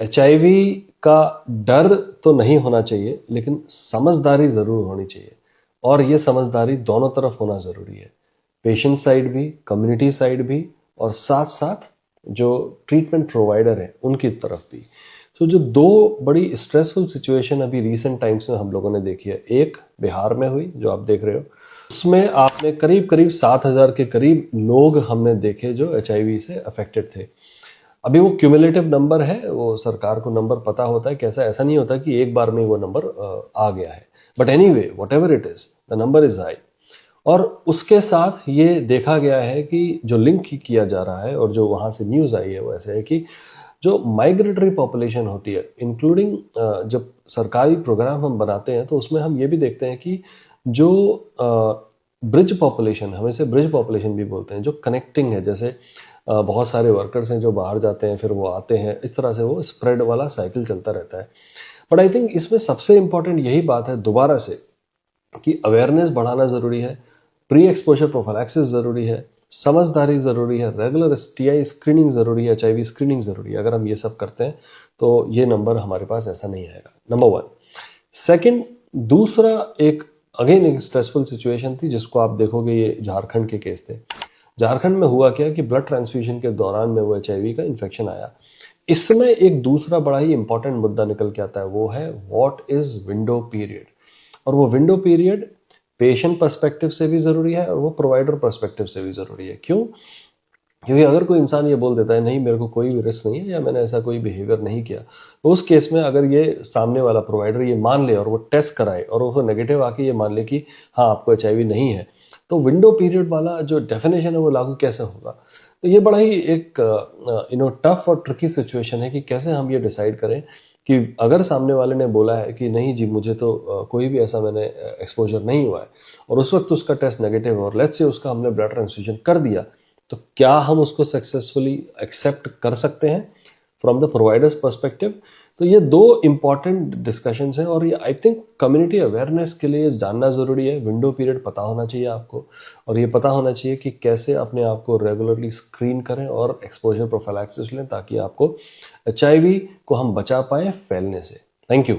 HIV का डर तो नहीं होना चाहिए, लेकिन समझदारी ज़रूर होनी चाहिए, और ये समझदारी दोनों तरफ होना ज़रूरी है, पेशेंट साइड भी, कम्युनिटी साइड भी, और साथ साथ जो ट्रीटमेंट प्रोवाइडर हैं उनकी तरफ भी। सो जो दो बड़ी स्ट्रेसफुल सिचुएशन अभी रिसेंट टाइम्स में हम लोगों ने देखी है, एक बिहार में हुई जो आप देख रहे हो, उसमें आपने करीब करीब 7,000 के करीब लोग हमने देखे जो HIV से अफेक्टेड थे। अभी वो क्यूमुलेटिव नंबर है, वो सरकार को नंबर पता होता है कैसा, ऐसा नहीं होता कि एक बार में वो नंबर आ गया है, but anyway what ever it is the number is high. और उसके साथ ये देखा गया है कि जो लिंक किया जा रहा है और जो वहाँ से न्यूज़ आई है वो ऐसे है कि जो माइग्रेटरी पॉपुलेशन होती है, इंक्लूडिंग जब सरकारी प्रोग्राम हम बनाते हैं तो उसमें हम ये भी देखते हैं कि जो ब्रिज पॉपुलेशन, हमें से ब्रिज पॉपुलेशन भी बोलते हैं, जो कनेक्टिंग है, जैसे बहुत सारे वर्कर्स हैं जो बाहर जाते हैं फिर वो आते हैं, इस तरह से वो स्प्रेड वाला साइकिल चलता रहता है। बट आई थिंक इसमें सबसे इम्पॉर्टेंट यही बात है दोबारा से कि अवेयरनेस बढ़ाना ज़रूरी है, प्री एक्सपोजर प्रोफाइलैक्सिस ज़रूरी है, समझदारी ज़रूरी है, रेगुलर STI स्क्रीनिंग ज़रूरी है, HIV स्क्रीनिंग ज़रूरी है। अगर हम ये सब करते हैं तो ये नंबर हमारे पास ऐसा नहीं आएगा, नंबर 1। सेकेंड, दूसरा एक अगेन एक स्ट्रेसफुल सिचुएशन थी जिसको आप देखोगे, ये झारखंड के केस थे। झारखंड में हुआ क्या कि ब्लड ट्रांसफ्यूजन के दौरान में वो HIV का इन्फेक्शन आया। इसमें एक दूसरा बड़ा ही इंपॉर्टेंट मुद्दा निकल के आता है, वो है व्हाट इज विंडो पीरियड। और वो विंडो पीरियड पेशेंट पर्सपेक्टिव से भी ज़रूरी है और वो प्रोवाइडर पर्सपेक्टिव से भी ज़रूरी है। क्यों? क्योंकि अगर कोई इंसान ये बोल देता है नहीं मेरे को कोई भी रिस्क नहीं है या मैंने ऐसा कोई बिहेवियर नहीं किया, तो उस केस में अगर ये सामने वाला प्रोवाइडर ये मान ले और वो टेस्ट कराए और वो नेगेटिव आके ये मान ले कि हाँ आपको HIV नहीं है, तो विंडो पीरियड वाला जो डेफिनेशन है वो लागू कैसे होगा? तो ये बड़ा ही एक टफ और ट्रिकी सिचुएशन है कि कैसे हम ये डिसाइड करें कि अगर सामने वाले ने बोला है कि नहीं जी मुझे तो कोई भी ऐसा मैंने एक्सपोजर नहीं हुआ है, और उस वक्त उसका टेस्ट नेगेटिव है और लेट्स से उसका हमने ब्लड ट्रांसफ्यूजन कर दिया, तो क्या हम उसको सक्सेसफुली एक्सेप्ट कर सकते हैं फ्रॉम द प्रोवाइडर्स पर्सपेक्टिव? तो ये दो इम्पॉर्टेंट डिस्कशंस हैं और ये आई थिंक कम्युनिटी अवेयरनेस के लिए जानना ज़रूरी है। विंडो पीरियड पता होना चाहिए आपको, और ये पता होना चाहिए कि कैसे अपने आप को रेगुलरली स्क्रीन करें और एक्सपोजर प्रोफाइलैक्सिस लें ताकि आपको HIV को हम बचा पाएँ फैलने से। Thank you.